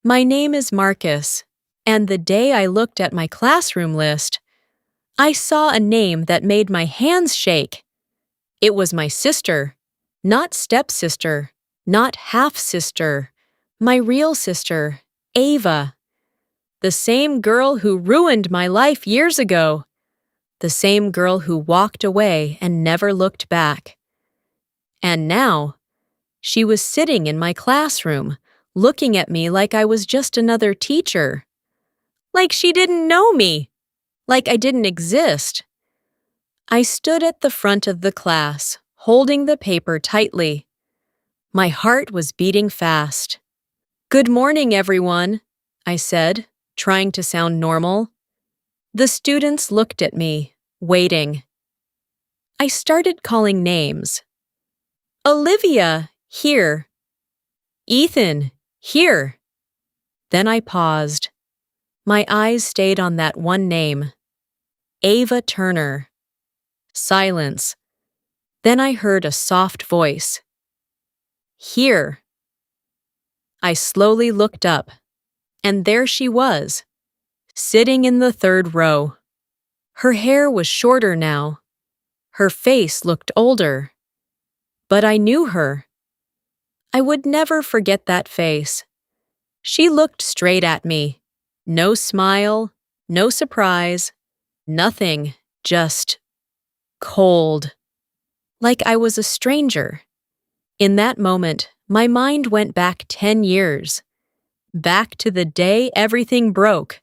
My name is Marcus, and the day I looked at my classroom list, I saw a name that made my hands shake. It was my sister, not stepsister, not half-sister, my real sister, Ava. The same girl who ruined my life years ago. The same girl who walked away and never looked back. And now, she was sitting in my classroom, looking at me like I was just another teacher. Like she didn't know me. Like I didn't exist. I stood at the front of the class, holding the paper tightly. My heart was beating fast. "Good morning, everyone," I said, trying to sound normal. The students looked at me, waiting. I started calling names. "Olivia, here. Ethan, here." Then I paused. My eyes stayed on that one name. Ava Turner. Silence. Then I heard a soft voice. "Here." I slowly looked up, and there she was, sitting in the third row. Her hair was shorter now. Her face looked older. But I knew her. I would never forget that face. She looked straight at me. No smile, no surprise, nothing, just cold. Like I was a stranger. In that moment, my mind went back 10 years. Back to the day everything broke.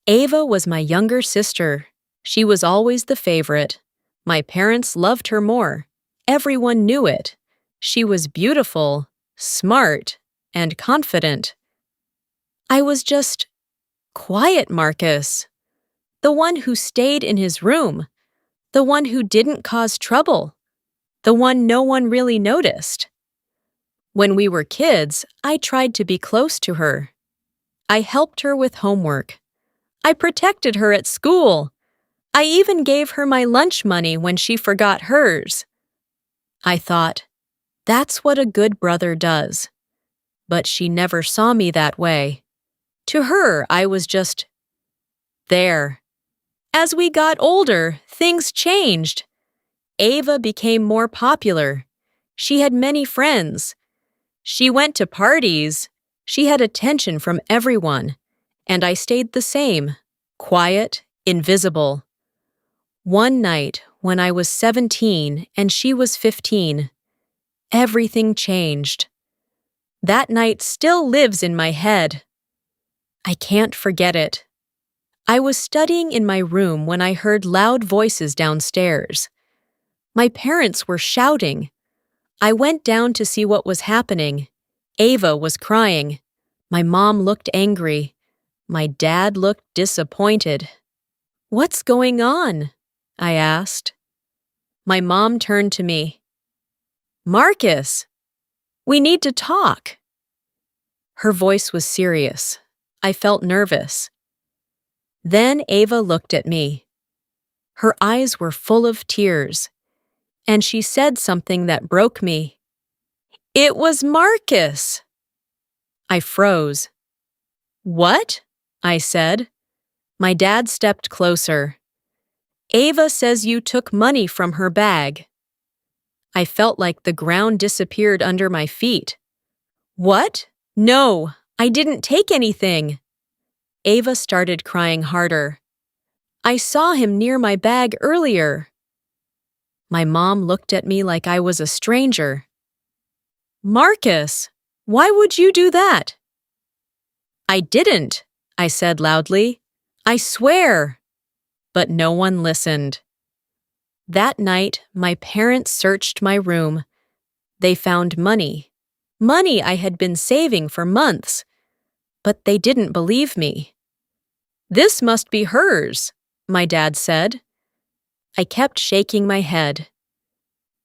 Ava was my younger sister. She was always the favorite. My parents loved her more. Everyone knew it. She was beautiful, smart, and confident. I was just quiet Marcus. The one who stayed in his room. The one who didn't cause trouble. The one no one really noticed. When we were kids, I tried to be close to her. I helped her with homework. I protected her at school. I even gave her my lunch money when she forgot hers. I thought, that's what a good brother does. But she never saw me that way. To her, I was just there. As we got older, things changed. Ava became more popular. She had many friends. She went to parties. She had attention from everyone. And I stayed the same, quiet, invisible. One night, when I was 17 and she was 15, everything changed. That night still lives in my head. I can't forget it. I was studying in my room when I heard loud voices downstairs. My parents were shouting. I went down to see what was happening. Ava was crying. My mom looked angry. My dad looked disappointed. "What's going on?" I asked. My mom turned to me. "Marcus, we need to talk." Her voice was serious. I felt nervous. Then Ava looked at me. Her eyes were full of tears, and she said something that broke me. "It was Marcus." I froze. "What?" I said. My dad stepped closer. "Ava says you took money from her bag." I felt like the ground disappeared under my feet. "What? No, I didn't take anything." Ava started crying harder. "I saw him near my bag earlier." My mom looked at me like I was a stranger. "Marcus, why would you do that?" "I didn't," I said loudly. "I swear." But no one listened. That night, my parents searched my room. They found money. Money I had been saving for months. But they didn't believe me. "This must be hers," my dad said. I kept shaking my head.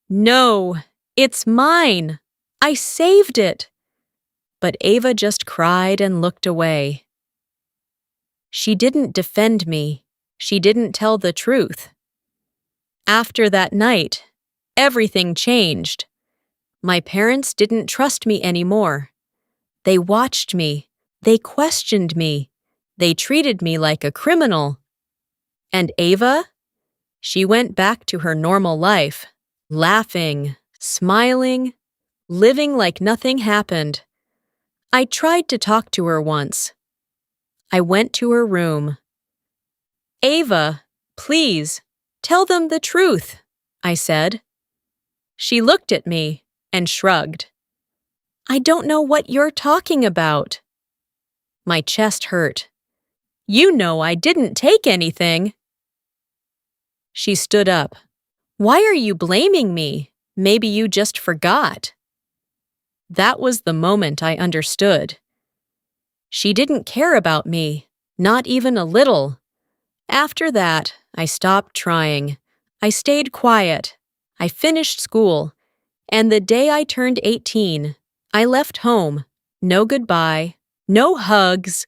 "No, it's mine. I saved it." But Ava just cried and looked away. She didn't defend me. She didn't tell the truth. After that night, everything changed. My parents didn't trust me anymore. They watched me, They questioned me. They treated me like a criminal. And Ava? She went back to her normal life, laughing, smiling, living like nothing happened. I tried to talk to her once. I went to her room. Ava, please, tell them the truth, I said. She looked at me and shrugged. I don't know what you're talking about. My chest hurt. You know I didn't take anything. She stood up. Why are you blaming me? Maybe you just forgot. That was the moment I understood. She didn't care about me, not even a little. After that, I stopped trying. I stayed quiet. I finished school. And the day I turned 18, I left home. No goodbye, no hugs,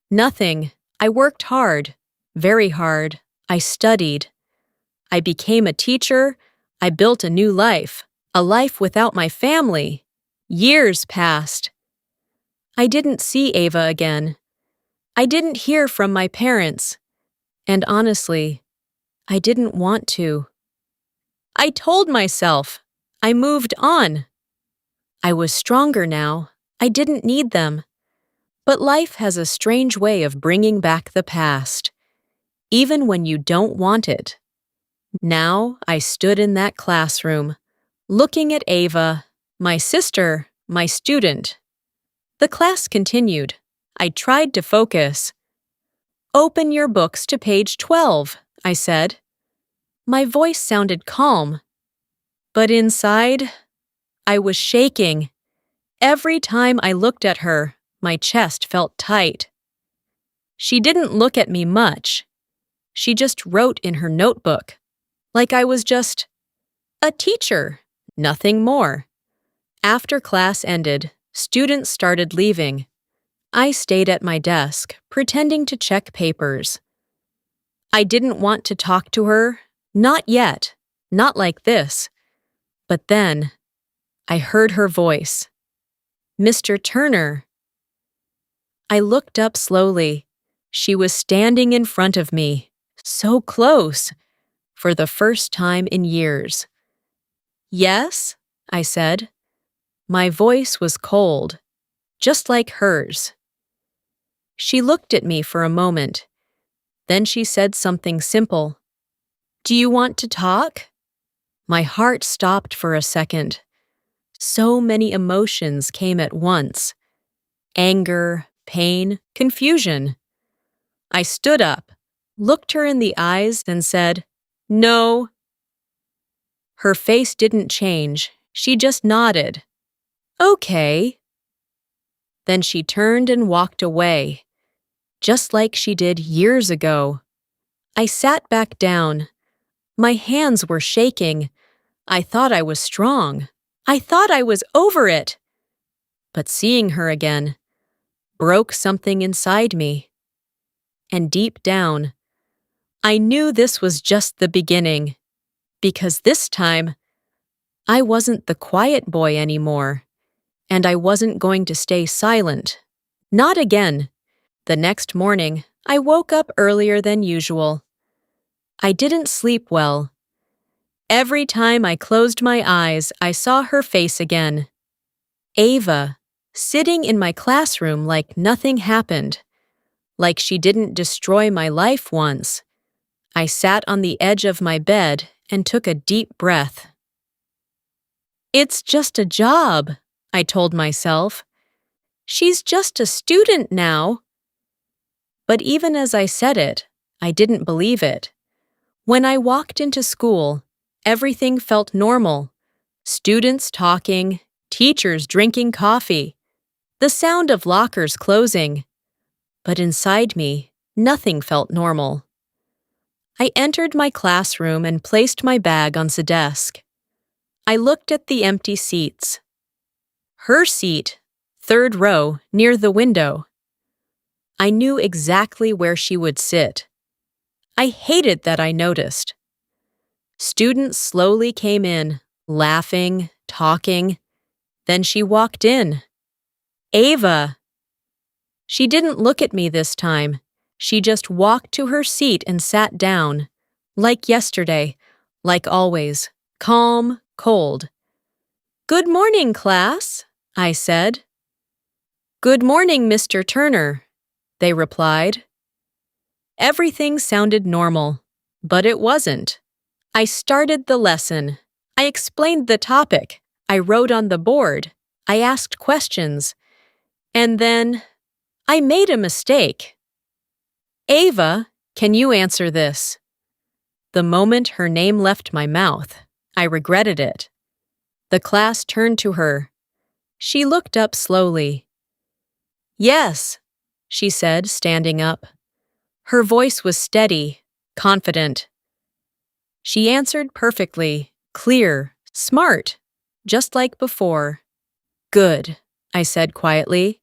nothing. I worked hard, very hard. I studied. I became a teacher. I built a new life, a life without my family. Years passed. I didn't see Ava again. I didn't hear from my parents. And honestly, I didn't want to. I told myself I moved on. I was stronger now. I didn't need them. But life has a strange way of bringing back the past, even when you don't want it. Now I stood in that classroom, looking at Ava, my sister, my student. The class continued. I tried to focus. Open your books to page 12, I said. My voice sounded calm. But inside, I was shaking. Every time I looked at her, my chest felt tight. She didn't look at me much. She just wrote in her notebook, like I was just a teacher, nothing more. After class ended, students started leaving. I stayed at my desk, pretending to check papers. I didn't want to talk to her, not yet, not like this. But then, I heard her voice. Mr. Turner. I looked up slowly. She was standing in front of me, so close, for the first time in years. Yes, I said. My voice was cold, just like hers. She looked at me for a moment. Then she said something simple. Do you want to talk? My heart stopped for a second. So many emotions came at once. Anger, pain, confusion. I stood up, looked her in the eyes, and said, No. Her face didn't change. She just nodded. Okay. Then she turned and walked away, just like she did years ago. I sat back down. My hands were shaking. I thought I was strong. I thought I was over it. But seeing her again broke something inside me. And deep down, I knew this was just the beginning, because this time, I wasn't the quiet boy anymore, and I wasn't going to stay silent. Not again. The next morning, I woke up earlier than usual. I didn't sleep well. Every time I closed my eyes, I saw her face again. Ava, sitting in my classroom like nothing happened, like she didn't destroy my life once. I sat on the edge of my bed and took a deep breath. It's just a job, I told myself. She's just a student now. But even as I said it, I didn't believe it. When I walked into school, everything felt normal. Students talking, teachers drinking coffee, the sound of lockers closing. But inside me, nothing felt normal. I entered my classroom and placed my bag on the desk. I looked at the empty seats. Her seat, third row, near the window. I knew exactly where she would sit. I hated that I noticed. Students slowly came in, laughing, talking. Then she walked in. Ava. She didn't look at me this time. She just walked to her seat and sat down. Like yesterday, like always, calm, cold. "Good morning, class," I said. "Good morning, Mr. Turner," they replied. Everything sounded normal, but it wasn't. I started the lesson. I explained the topic. I wrote on the board. I asked questions. And then I made a mistake. "Ava, can you answer this?" The moment her name left my mouth, I regretted it. The class turned to her. She looked up slowly. "Yes," she said, standing up. Her voice was steady, confident. She answered perfectly, clear, smart, just like before. "Good," I said quietly.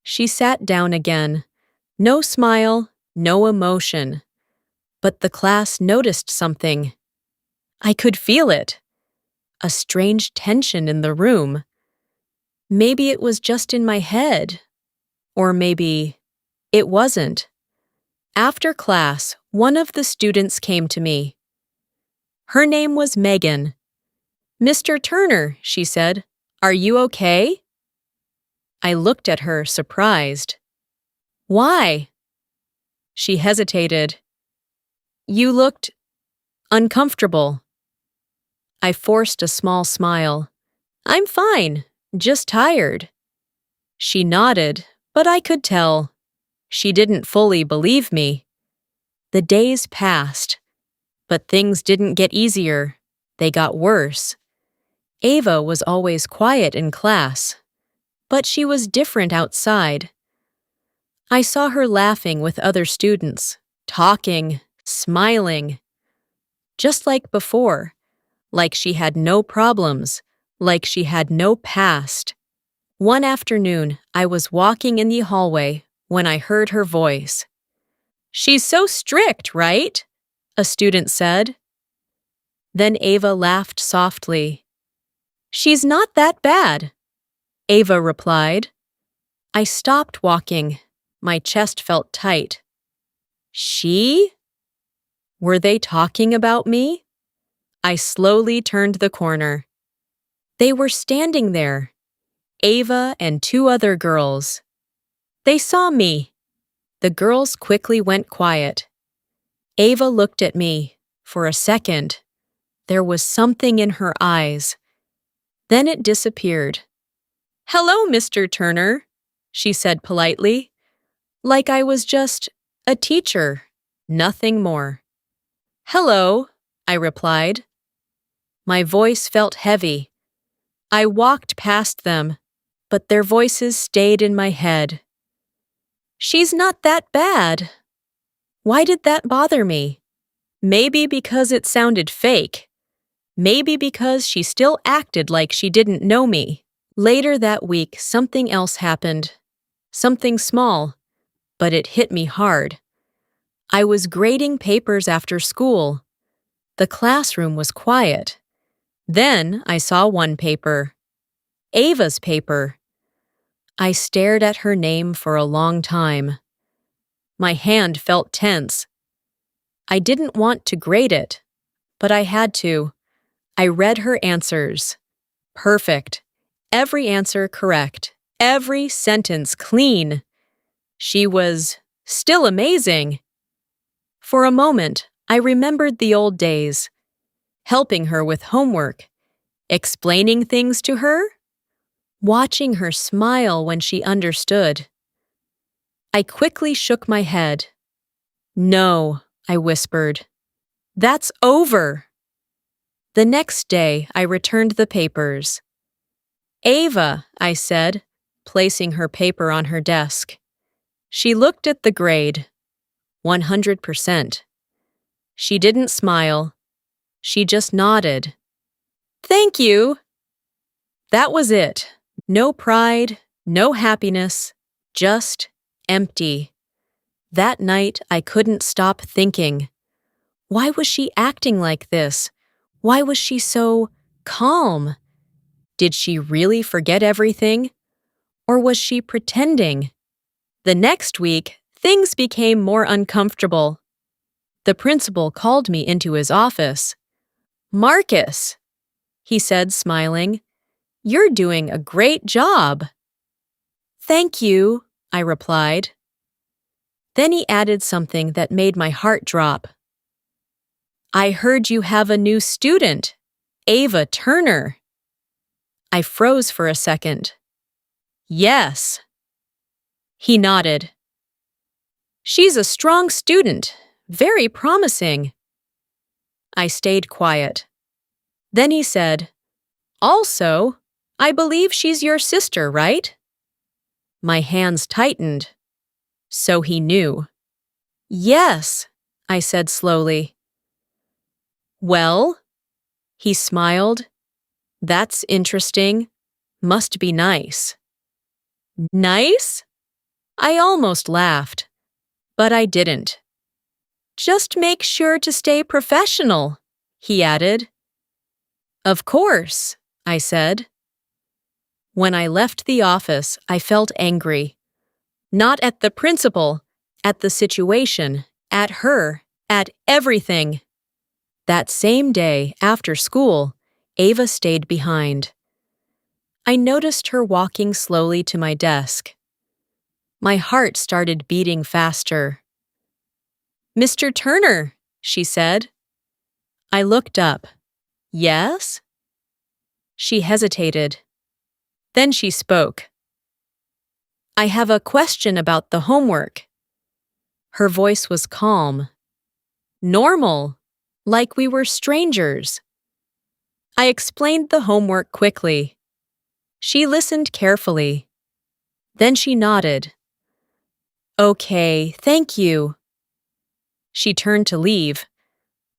She sat down again. No smile, no emotion. But the class noticed something. I could feel it. A strange tension in the room. Maybe it was just in my head. Or maybe it wasn't. After class, one of the students came to me. Her name was Megan. "Mr. Turner," she said, "are you okay?" I looked at her, surprised. "Why?" She hesitated. "You looked uncomfortable." I forced a small smile. "I'm fine, just tired." She nodded, but I could tell. She didn't fully believe me. The days passed, but things didn't get easier. They got worse. Ava was always quiet in class, but she was different outside. I saw her laughing with other students, talking, smiling. Just like before, like she had no problems, like she had no past. One afternoon, I was walking in the hallway when I heard her voice. "She's so strict, right?" a student said. Then Ava laughed softly. "She's not that bad," Ava replied. I stopped walking. My chest felt tight. She? Were they talking about me? I slowly turned the corner. They were standing there, Ava and two other girls. They saw me. The girls quickly went quiet. Ava looked at me. For a second, there was something in her eyes. Then it disappeared. "Hello, Mr. Turner," she said politely, like I was just a teacher, nothing more. "Hello," I replied. My voice felt heavy. I walked past them, but their voices stayed in my head. "She's not that bad." Why did that bother me? Maybe because it sounded fake. Maybe because she still acted like she didn't know me. Later that week, something else happened. Something small, but it hit me hard. I was grading papers after school. The classroom was quiet. Then I saw one paper. Ava's paper. I stared at her name for a long time. My hand felt tense. I didn't want to grade it, but I had to. I read her answers. Perfect. Every answer correct. Every sentence clean. She was still amazing. For a moment, I remembered the old days. Helping her with homework. Explaining things to her. Watching her smile when she understood. I quickly shook my head. "No," I whispered. "That's over." The next day, I returned the papers. "Ava," I said, placing her paper on her desk. She looked at the grade. 100%. She didn't smile. She just nodded. "Thank you." That was it. No pride, no happiness, just empty. That night, I couldn't stop thinking. Why was she acting like this? Why was she so calm? Did she really forget everything? Or was she pretending? The next week, things became more uncomfortable. The principal called me into his office. "Marcus," he said, smiling, "you're doing a great job." "Thank you," I replied. Then he added something that made my heart drop. "I heard you have a new student, Ava Turner." I froze for a second. "Yes." He nodded. "She's a strong student, very promising." I stayed quiet. Then he said, "Also, I believe she's your sister, right?" My hands tightened. So he knew. "Yes," I said slowly. "Well?" He smiled. "That's interesting. Must be nice." "Nice?" I almost laughed, but I didn't. "Just make sure to stay professional," he added. "Of course," I said. When I left the office, I felt angry. Not at the principal, at the situation, at her, at everything. That same day, after school, Ava stayed behind. I noticed her walking slowly to my desk. My heart started beating faster. "Mr. Turner," she said. I looked up. "Yes?" She hesitated. Then she spoke. "I have a question about the homework." Her voice was calm. Normal, like we were strangers. I explained the homework quickly. She listened carefully. Then she nodded. "Okay, thank you." She turned to leave,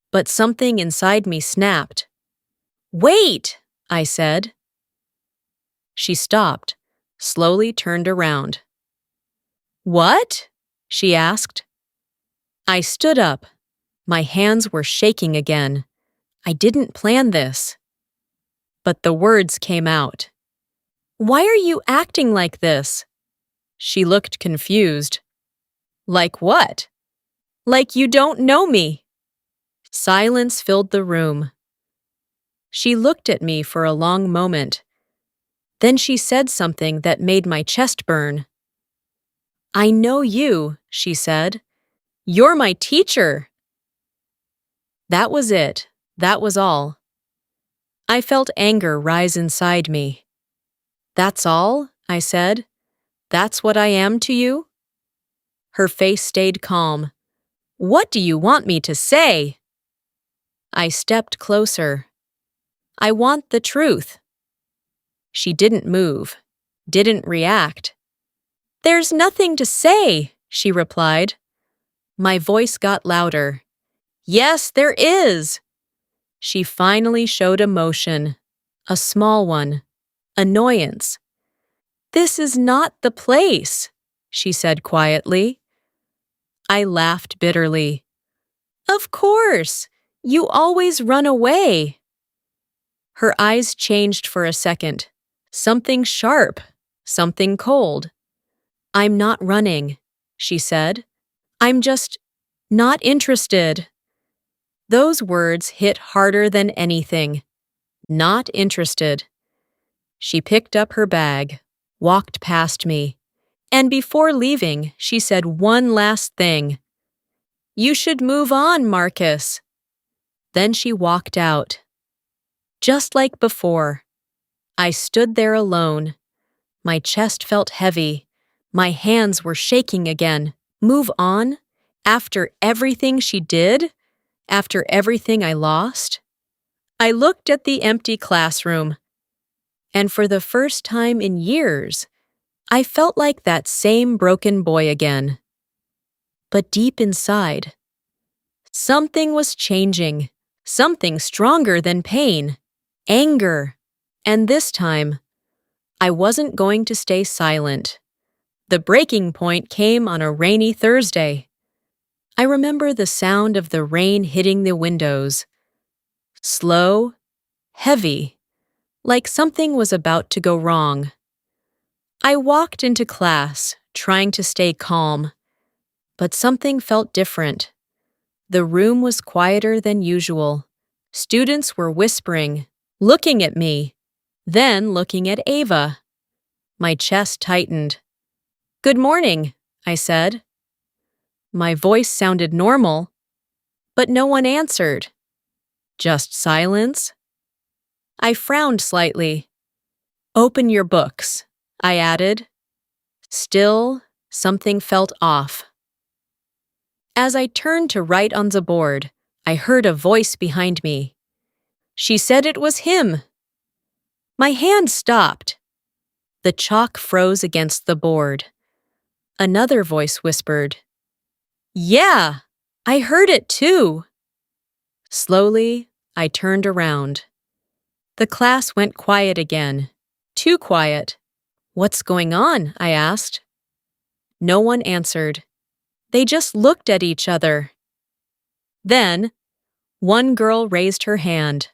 but something inside me snapped. "Wait," I said. She stopped, slowly turned around. "What?" she asked. I stood up. My hands were shaking again. I didn't plan this. But the words came out. "Why are you acting like this?" She looked confused. "Like what?" "Like you don't know me." Silence filled the room. She looked at me for a long moment. Then she said something that made my chest burn. "I know you," she said. "You're my teacher." That was it. That was all. I felt anger rise inside me. "That's all?" I said. "That's what I am to you?" Her face stayed calm. "What do you want me to say?" I stepped closer. "I want the truth." She didn't move, didn't react. "There's nothing to say," she replied. My voice got louder. "Yes, there is." She finally showed emotion, a small one, annoyance. "This is not the place," she said quietly. I laughed bitterly. "Of course, you always run away." Her eyes changed for a second. Something sharp, something cold. "I'm not running," she said. "I'm just not interested." Those words hit harder than anything. Not interested. She picked up her bag, walked past me, and before leaving, she said one last thing. "You should move on, Marcus." Then she walked out. Just like before, I stood there alone. My chest felt heavy. My hands were shaking again. Move on? After everything she did? After everything I lost? I looked at the empty classroom, and for the first time in years, I felt like that same broken boy again. But deep inside, something was changing, something stronger than pain, anger. And this time, I wasn't going to stay silent. The breaking point came on a rainy Thursday. I remember the sound of the rain hitting the windows. Slow, heavy, like something was about to go wrong. I walked into class, trying to stay calm. But something felt different. The room was quieter than usual. Students were whispering, looking at me, then looking at Ava. My chest tightened. "Good morning," I said. My voice sounded normal, but no one answered. Just silence. I frowned slightly. "Open your books," I added. Still, something felt off. As I turned to write on the board, I heard a voice behind me. She said it was him. My hand stopped. The chalk froze against the board. Another voice whispered, "Yeah, I heard it too." Slowly, I turned around. The class went quiet again. Too quiet. "What's going on?" I asked. No one answered. They just looked at each other. Then, one girl raised her hand.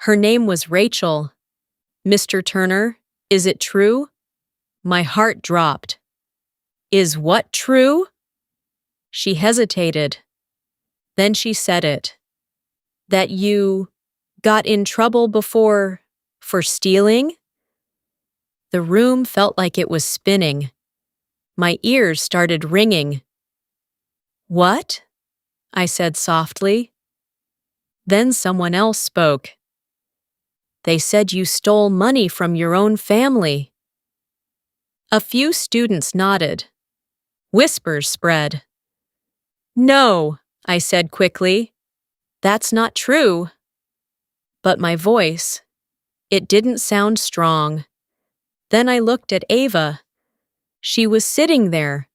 Her name was Rachel. "Mr. Turner, is it true?" My heart dropped. "Is what true?" She hesitated. Then she said it. "That you got in trouble before for stealing?" The room felt like it was spinning. My ears started ringing. "What?" I said softly. Then someone else spoke. "They said you stole money from your own family." A few students nodded. Whispers spread. "No," I said quickly. "That's not true." But my voice, it didn't sound strong. Then I looked at Ava. She was sitting there,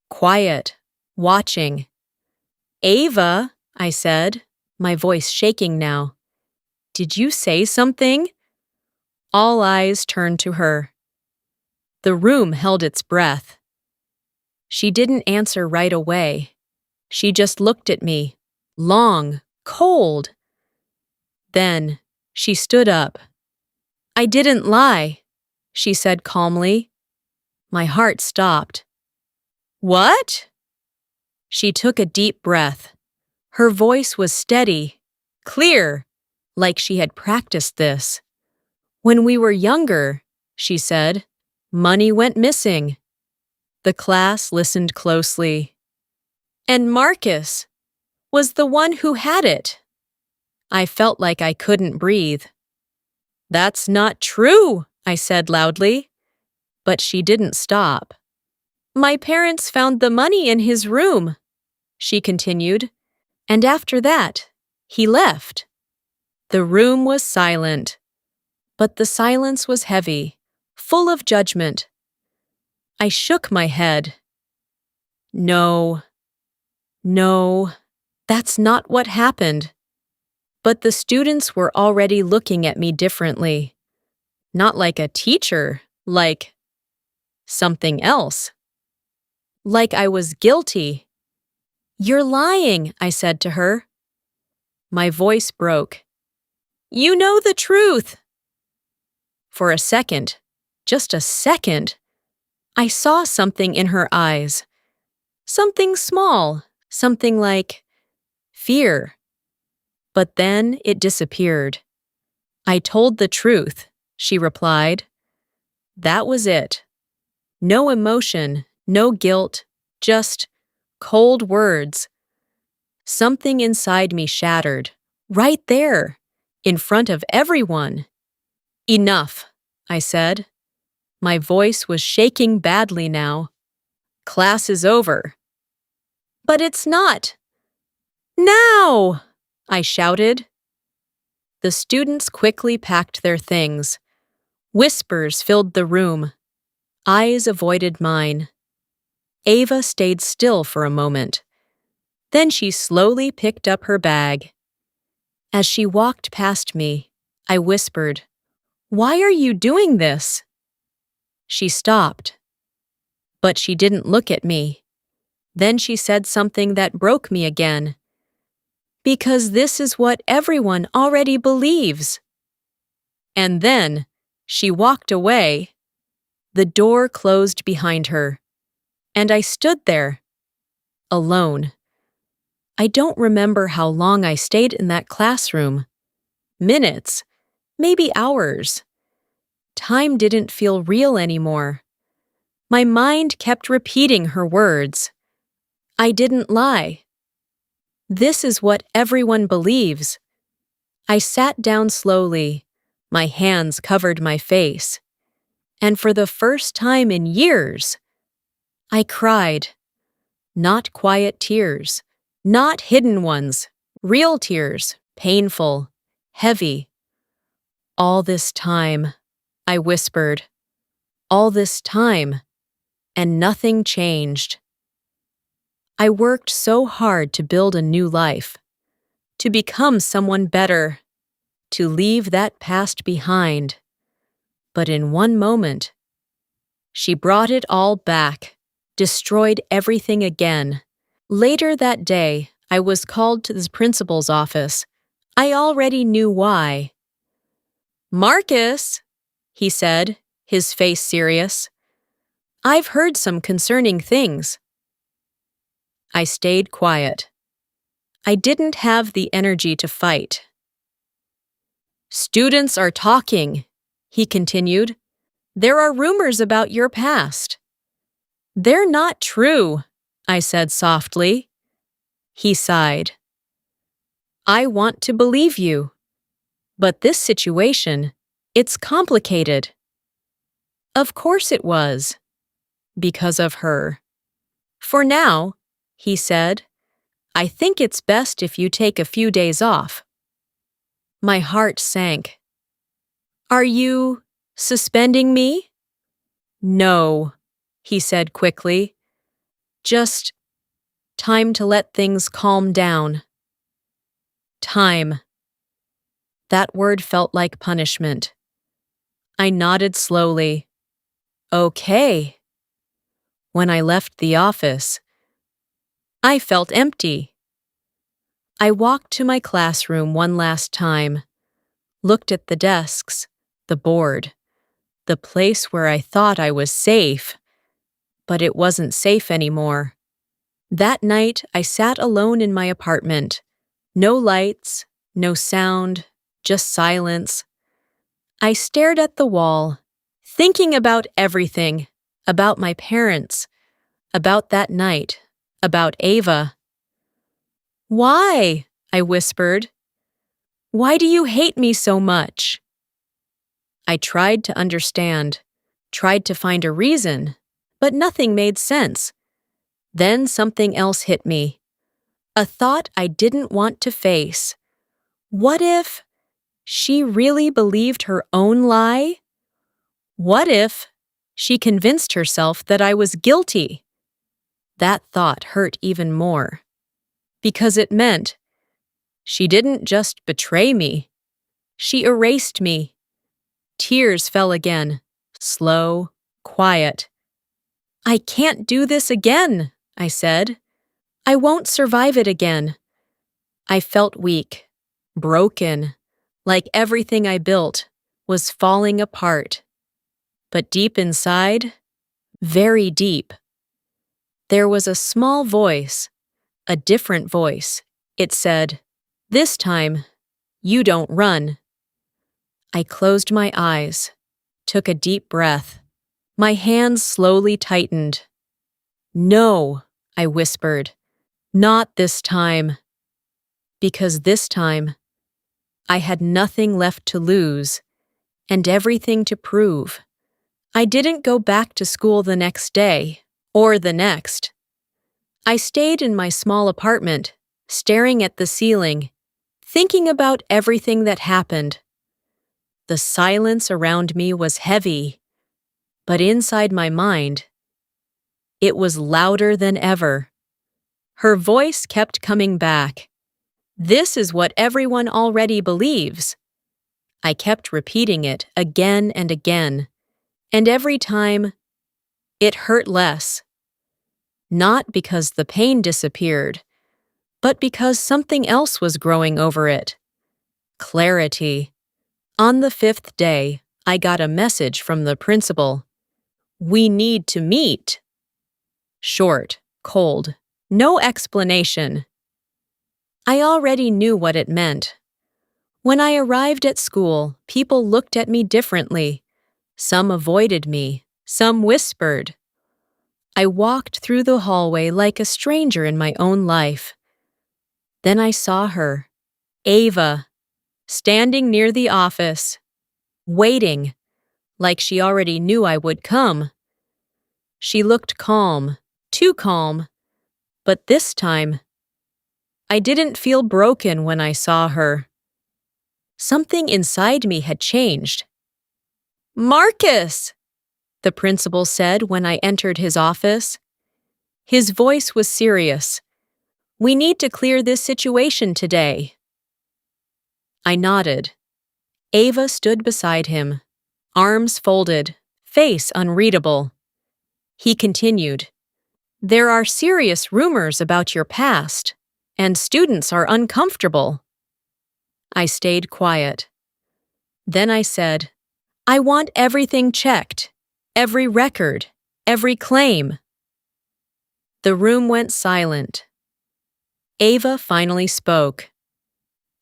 quiet, watching. "Ava," I said, my voice shaking now. "Did you say something?" All eyes turned to her. The room held its breath. She didn't answer right away. She just looked at me, long, cold. Then she stood up. "I didn't lie," she said calmly. My heart stopped. "What?" She took a deep breath. Her voice was steady, clear, like she had practiced this. "When we were younger," she said, "money went missing." The class listened closely. "And Marcus was the one who had it." I felt like I couldn't breathe. "That's not true," I said loudly. But she didn't stop. "My parents found the money in his room," she continued, "and after that, he left." The room was silent, but the silence was heavy, full of judgment. I shook my head. No, that's not what happened. But the students were already looking at me differently. Not like a teacher, like something else. Like I was guilty. "You're lying," I said to her. My voice broke. "You know the truth." For a second, just a second, I saw something in her eyes. Something small, something like fear. But then it disappeared. "I told the truth," she replied. That was it. No emotion, no guilt, just cold words. Something inside me shattered, right there, in front of everyone. "Enough," I said. My voice was shaking badly now. "Class is over." "But it's not." "Now!" I shouted. The students quickly packed their things. Whispers filled the room. Eyes avoided mine. Ava stayed still for a moment. Then she slowly picked up her bag. As she walked past me, I whispered, "Why are you doing this?" She stopped. But she didn't look at me. Then she said something that broke me again. "Because this is what everyone already believes." And then she walked away. The door closed behind her. And I stood there, alone. I don't remember how long I stayed in that classroom. Minutes, maybe hours. Time didn't feel real anymore. My mind kept repeating her words. I didn't lie. This is what everyone believes. I sat down slowly. My hands covered my face. And for the first time in years, I cried. Not quiet tears, not hidden ones, real tears, painful, heavy. All this time, I whispered. All this time, and nothing changed. I worked so hard to build a new life, to become someone better, to leave that past behind. But in one moment, she brought it all back, destroyed everything again. Later that day, I was called to the principal's office. I already knew why. "Marcus," he said, his face serious, "I've heard some concerning things." I stayed quiet. I didn't have the energy to fight. "Students are talking," he continued. "There are rumors about your past." "They're not true," I said softly. He sighed. "I want to believe you. But this situation, it's complicated." Of course it was. Because of her. "For now," he said, "I think it's best if you take a few days off." My heart sank. "Are you suspending me?" "No," he said quickly. "Just time to let things calm down." Time. That word felt like punishment. I nodded slowly. Okay. When I left the office, I felt empty. I walked to my classroom one last time, looked at the desks, the board, the place where I thought I was safe, but it wasn't safe anymore. That night, I sat alone in my apartment. No lights, no sound, just silence. I stared at the wall, thinking about everything, about my parents, about that night, about Ava. "Why?" I whispered. "Why do you hate me so much?" I tried to understand, tried to find a reason, but nothing made sense. Then something else hit me. A thought I didn't want to face. What if she really believed her own lie? What if she convinced herself that I was guilty? That thought hurt even more, because it meant she didn't just betray me, she erased me. Tears fell again, slow, quiet. "I can't do this again," I said. "I won't survive it again." I felt weak, broken, like everything I built was falling apart. But deep inside, very deep, there was a small voice, a different voice. It said, "This time, you don't run." I closed my eyes, took a deep breath. My hands slowly tightened. "No," I whispered, "not this time." Because this time, I had nothing left to lose and everything to prove. I didn't go back to school the next day, or the next. I stayed in my small apartment, staring at the ceiling, thinking about everything that happened. The silence around me was heavy, but inside my mind, it was louder than ever. Her voice kept coming back. "This is what everyone already believes." I kept repeating it again and again, and every time, it hurt less. Not because the pain disappeared, but because something else was growing over it. Clarity. On the 5th day, I got a message from the principal. "We need to meet." Short, cold, no explanation. I already knew what it meant. When I arrived at school, people looked at me differently. Some avoided me, some whispered. I walked through the hallway like a stranger in my own life. Then I saw her, Ava, standing near the office, waiting, like she already knew I would come. She looked calm, too calm, but this time, I didn't feel broken when I saw her. Something inside me had changed. "Marcus!" the principal said when I entered his office. His voice was serious. "We need to clear this situation today." I nodded. Ava stood beside him, arms folded, face unreadable. He continued, "There are serious rumors about your past, and students are uncomfortable." I stayed quiet. Then I said, "I want everything checked, every record, every claim." The room went silent. Ava finally spoke.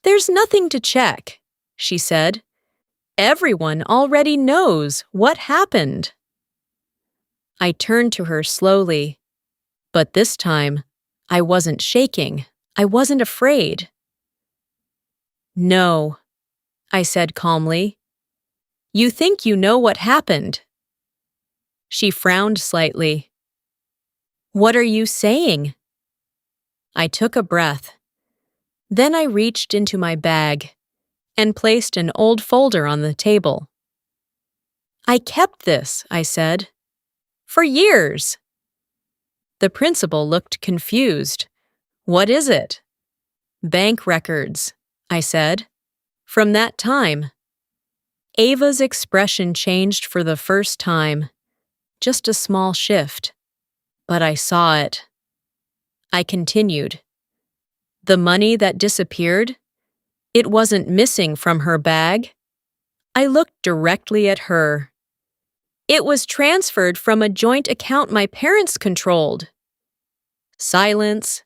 "There's nothing to check," she said. "Everyone already knows what happened." I turned to her slowly, but this time, I wasn't shaking. I wasn't afraid. "No," I said calmly. "You think you know what happened." She frowned slightly. "What are you saying?" I took a breath. Then I reached into my bag and placed an old folder on the table. "I kept this," I said, "for years." The principal looked confused. "What is it?" "Bank records," I said. "From that time." Ava's expression changed for the first time. Just a small shift. But I saw it. I continued. "The money that disappeared? It wasn't missing from her bag." I looked directly at her. "It was transferred from a joint account my parents controlled." Silence.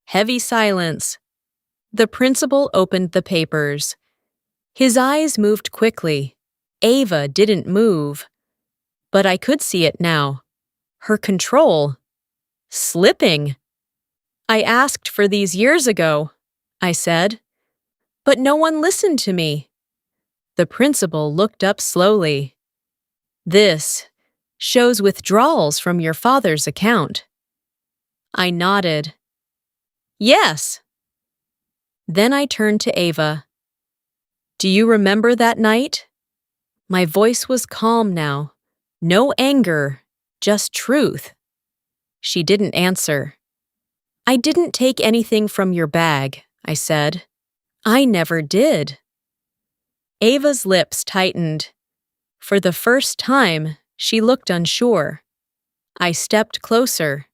Heavy silence. The principal opened the papers. His eyes moved quickly. Ava didn't move. But I could see it now. Her control. Slipping. "I asked for these years ago," I said. "But no one listened to me." The principal looked up slowly. "This shows withdrawals from your father's account." I nodded. "Yes." Then I turned to Ava. "Do you remember that night?" My voice was calm now. No anger, just truth. She didn't answer. "I didn't take anything from your bag," I said. "I never did." Ava's lips tightened. For the first time, she looked unsure. I stepped closer.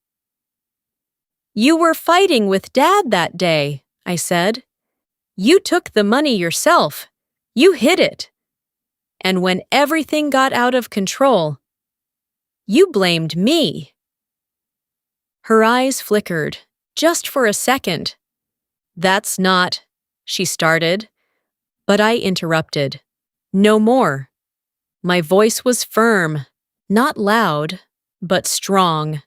"You were fighting with Dad that day," I said. "You took the money yourself. You hid it. And when everything got out of control, you blamed me." Her eyes flickered, just for a second. "That's not," she started, but I interrupted. "No more." My voice was firm, not loud, but strong.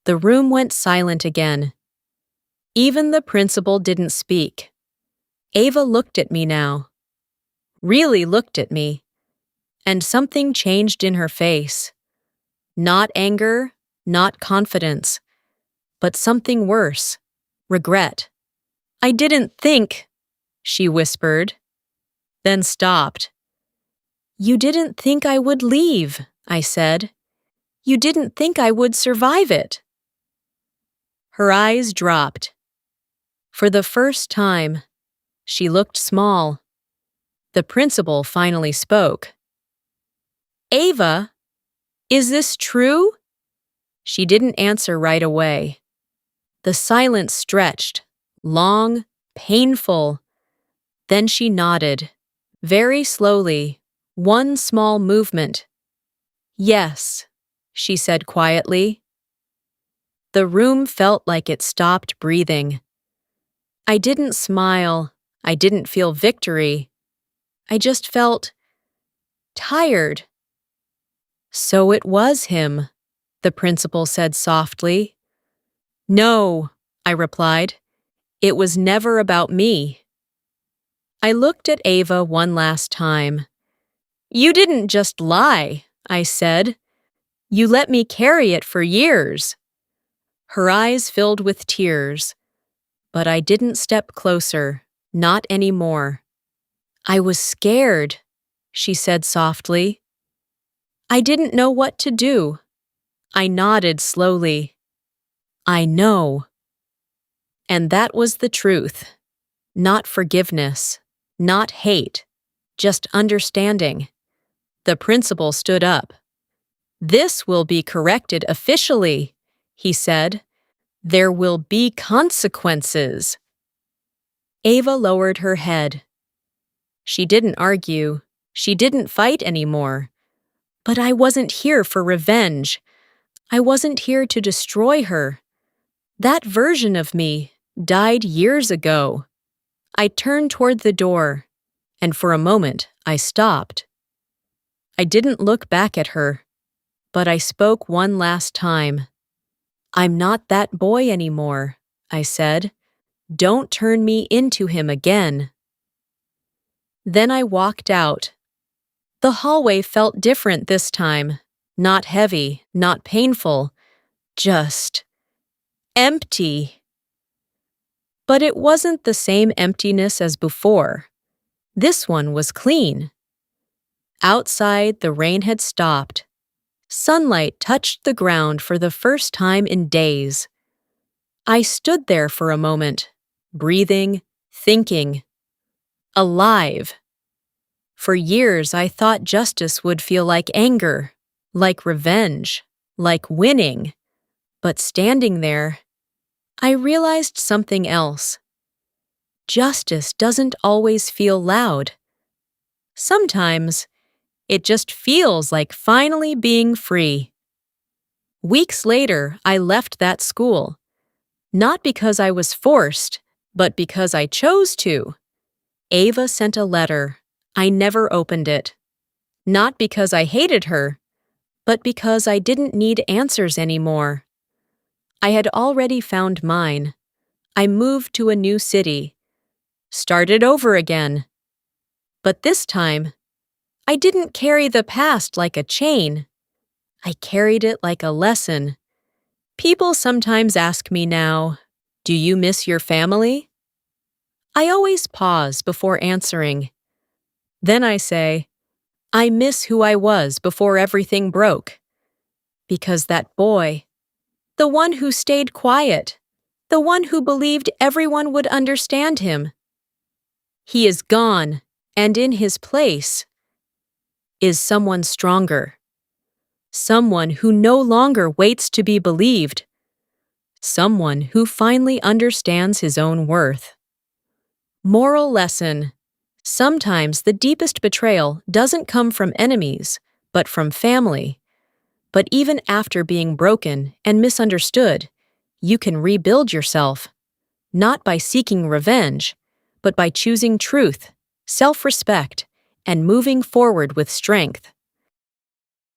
The room went silent again. Even the principal didn't speak. Ava looked at me now. Really looked at me. And something changed in her face. Not anger, not confidence, but something worse. Regret. "I didn't think," she whispered, then stopped. "You didn't think I would leave," I said. "You didn't think I would survive it." Her eyes dropped. For the first time, she looked small. The principal finally spoke. "Ava, is this true?" She didn't answer right away. The silence stretched, long, painful. Then she nodded, very slowly, one small movement. "Yes," she said quietly. The room felt like it stopped breathing. I didn't smile. I didn't feel victory. I just felt tired. So it was him, the principal said softly. No, I replied. It was never about me. I looked at Ava one last time. You didn't just lie, I said. You let me carry it for years. Her eyes filled with tears. But I didn't step closer, not anymore. I was scared, she said softly. I didn't know what to do. I nodded slowly. I know. And that was the truth. Not forgiveness, not hate, just understanding. The principal stood up. This will be corrected officially, he said. There will be consequences. Ava lowered her head. She didn't argue. She didn't fight anymore. But I wasn't here for revenge. I wasn't here to destroy her. That version of me died years ago. I turned toward the door, and for a moment I stopped. I didn't look back at her, but I spoke one last time. I'm not that boy anymore, I said. Don't turn me into him again. Then I walked out. The hallway felt different this time. Not heavy, not painful, just empty. But it wasn't the same emptiness as before. This one was clean. Outside, the rain had stopped. Sunlight touched the ground for the first time in days. I stood there for a moment, breathing, thinking. Alive. For years, I thought justice would feel like anger, like revenge, like winning. But standing there, I realized something else. Justice doesn't always feel loud. Sometimes, it just feels like finally being free. Weeks later, I left that school. Not because I was forced, but because I chose to. Ava sent a letter. I never opened it. Not because I hated her, but because I didn't need answers anymore. I had already found mine. I moved to a new city. Started over again. But this time, I didn't carry the past like a chain. I carried it like a lesson. People sometimes ask me now, do you miss your family? I always pause before answering. Then I say, I miss who I was before everything broke. Because that boy, the one who stayed quiet, the one who believed everyone would understand him, he is gone, and in his place is someone stronger. Someone who no longer waits to be believed. Someone who finally understands his own worth. Moral lesson. Sometimes the deepest betrayal doesn't come from enemies, but from family. But even after being broken and misunderstood, you can rebuild yourself. Not by seeking revenge, but by choosing truth, self-respect, and moving forward with strength.